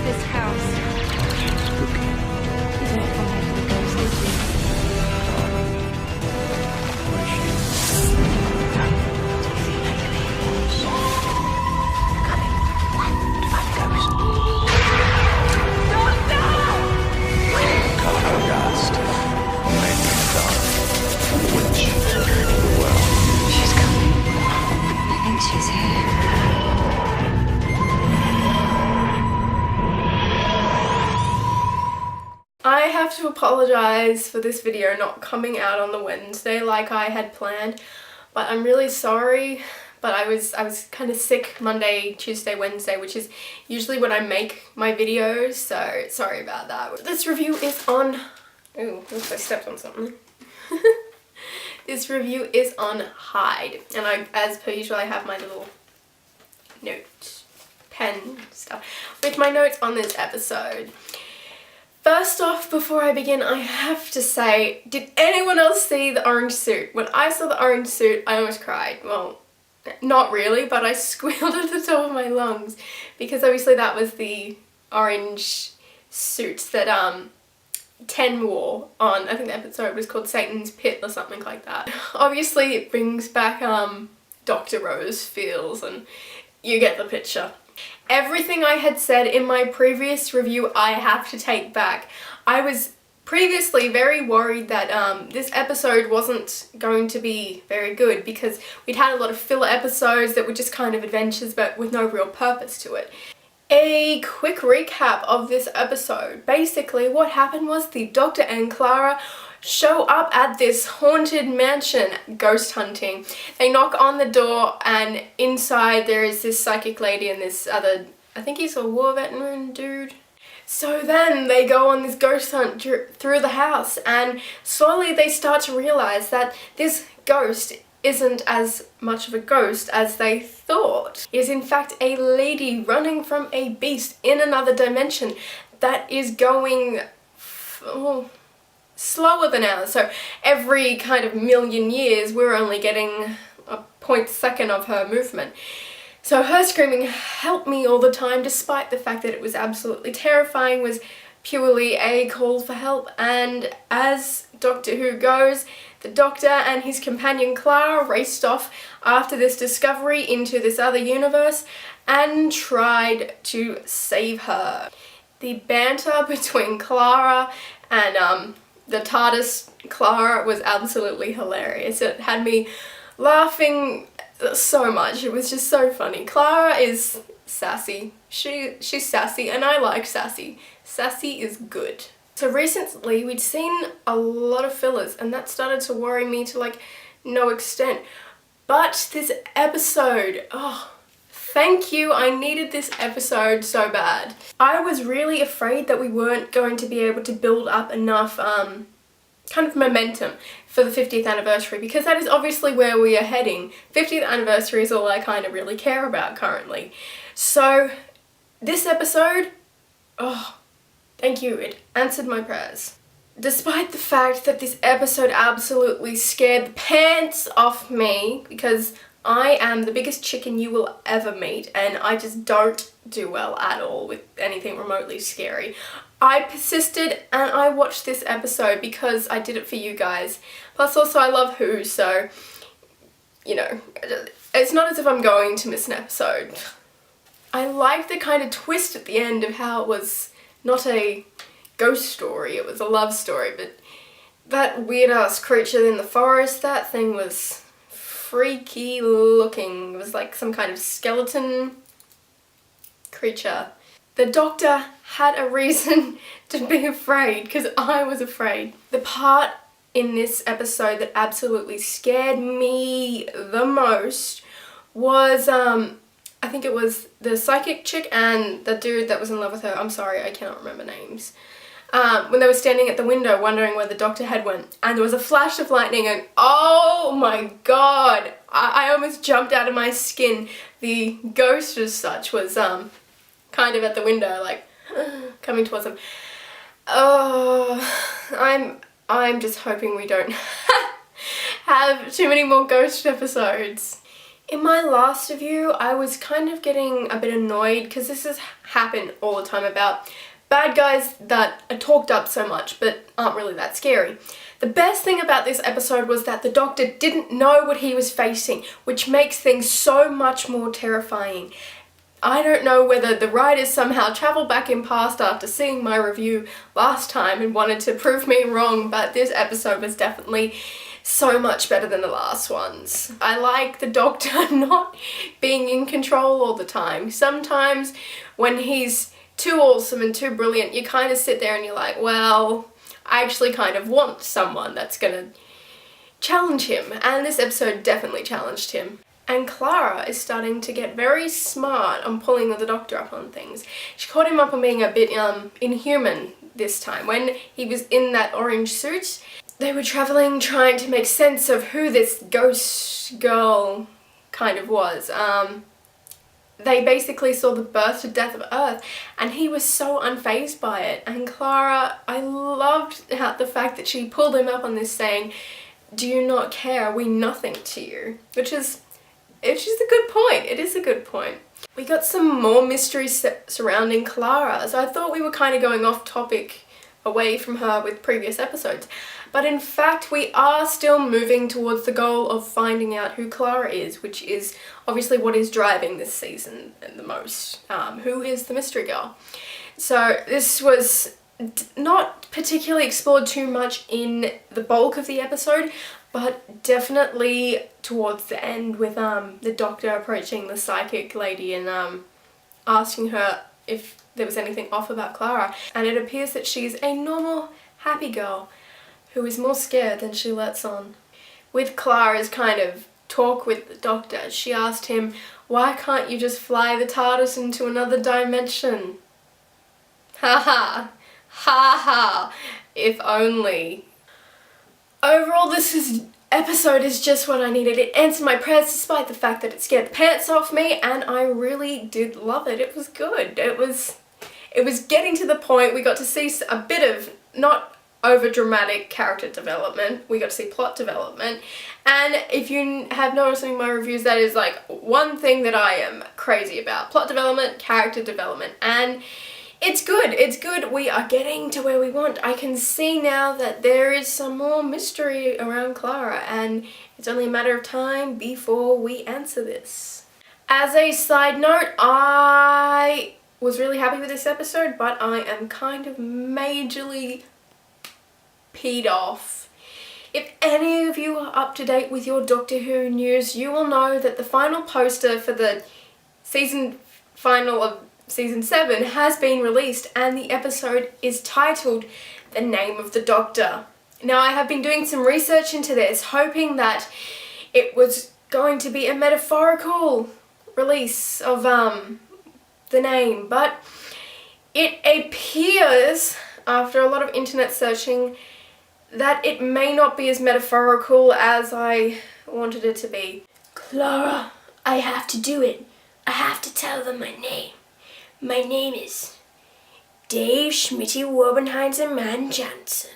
this house? Spooky. You don't fall into the ghost, did you? Where is she? Do you feel like you're being watched? Coming. To find the ghost. Color of dust. Maybe a dog. Witch. Well. She's coming. I think she's here. I have to apologize for this video not coming out on the Wednesday like I had planned, but I'm really sorry. But I was kind of sick Monday, Tuesday, Wednesday, which is usually when I make my videos, so sorry about that. This review is on... Ooh, oops, I stepped on something. This review is on Hyde, and as per usual, I have my little note pen stuff with my notes on this episode. First off, before I begin, I have to say, did anyone else see the orange suit? When I saw the orange suit, I almost cried. Well, not really, but I squealed at the top of my lungs because obviously that was the orange suit that Ten wore on, I think the episode was called Satan's Pit or something like that. Obviously it brings back Dr. Rose feels, and you get the picture. Everything I had said in my previous review I have to take back. I was previously very worried that this episode wasn't going to be very good because we'd had a lot of filler episodes that were just kind of adventures but with no real purpose to it. A quick recap of this episode. Basically what happened was the Doctor and Clara show up at this haunted mansion ghost hunting. They knock on the door and inside there is this psychic lady and this other, I think he's a war veteran dude. So then they go on this ghost hunt through the house, and slowly they start to realize that this ghost isn't as much of a ghost as they thought. It is in fact a lady running from a beast in another dimension that is going slower than ours. So every kind of million years we're only getting a 0.2 of her movement. So her screaming "help me" all the time, despite the fact that it was absolutely terrifying, was purely a call for help. And as Doctor Who goes, the Doctor and his companion Clara raced off after this discovery into this other universe and tried to save her. The banter between Clara and the TARDIS Clara was absolutely hilarious. It had me laughing so much. It was just so funny. Clara is sassy. She's sassy, and I like sassy. Sassy is good. So recently we'd seen a lot of fillers, and that started to worry me to like no extent. But this episode, oh, thank you. I needed this episode so bad. I was really afraid that we weren't going to be able to build up enough kind of momentum for the 50th anniversary, because that is obviously where we are heading. 50th anniversary is all I kind of really care about currently. So this episode, oh, thank you, it answered my prayers. Despite the fact that this episode absolutely scared the pants off me, because I am the biggest chicken you will ever meet and I just don't do well at all with anything remotely scary, I persisted and I watched this episode because I did it for you guys. Plus also I love Who, so, you know, it's not as if I'm going to miss an episode. I like the kind of twist at the end of how it was not a ghost story, it was a love story, but that weird ass creature in the forest, that thing was freaky looking. It was like some kind of skeleton creature. The Doctor had a reason to be afraid, because I was afraid. The part in this episode that absolutely scared me the most was, I think it was the psychic chick and the dude that was in love with her. I'm sorry, I cannot remember names. When they were standing at the window wondering where the Doctor had went, and there was a flash of lightning and oh my god, I almost jumped out of my skin. The ghost as such was kind of at the window, like coming towards them. Oh, I'm just hoping we don't have too many more ghost episodes. In my last review, I was kind of getting a bit annoyed because this has happened all the time about bad guys that are talked up so much but aren't really that scary. The best thing about this episode was that the Doctor didn't know what he was facing, which makes things so much more terrifying. I don't know whether the writers somehow travelled back in past after seeing my review last time and wanted to prove me wrong, but this episode was definitely so much better than the last ones. I like the Doctor not being in control all the time. Sometimes when he's too awesome and too brilliant, you kind of sit there and you're like, well, I actually kind of want someone that's gonna challenge him, and this episode definitely challenged him. And Clara is starting to get very smart on pulling the Doctor up on things. She caught him up on being a bit inhuman this time. When he was in that orange suit, they were travelling trying to make sense of who this ghost girl kind of was. They basically saw the birth to death of Earth, and he was so unfazed by it. And Clara, I loved the fact that she pulled him up on this saying, do you not care? Are we nothing to you? Which is a good point. It is a good point. We got some more mysteries surrounding Clara, so I thought we were kind of going off topic away from her with previous episodes. But in fact, we are still moving towards the goal of finding out who Clara is, which is obviously what is driving this season the most. Who is the mystery girl? So this was not particularly explored too much in the bulk of the episode, but definitely towards the end with the Doctor approaching the psychic lady and asking her if there was anything off about Clara. And it appears that she's a normal, happy girl who is more scared than she lets on. With Clara's kind of talk with the Doctor, she asked him, why can't you just fly the TARDIS into another dimension? Ha ha, ha ha, if only. Overall, this episode is just what I needed. It answered my prayers despite the fact that it scared the pants off me, and I really did love it. It was good. It was getting to the point. We got to see a bit of not over dramatic character development. We got to see plot development, and if you have noticed in my reviews, that is like one thing that I am crazy about: plot development, character development, and it's good. It's good. We are getting to where we want. I can see now that there is some more mystery around Clara, and it's only a matter of time before we answer this. As a side note, I was really happy with this episode, but I am kind of majorly peed off. If any of you are up to date with your Doctor Who news, you will know that the final poster for the season final of Season 7 has been released, and the episode is titled The Name of the Doctor. Now, I have been doing some research into this, hoping that it was going to be a metaphorical release of the name, but it appears, after a lot of internet searching, that it may not be as metaphorical as I wanted it to be. Clara, I have to do it. I have to tell them my name. My name is Dave Schmitty Wobenheinzer Man Jansen.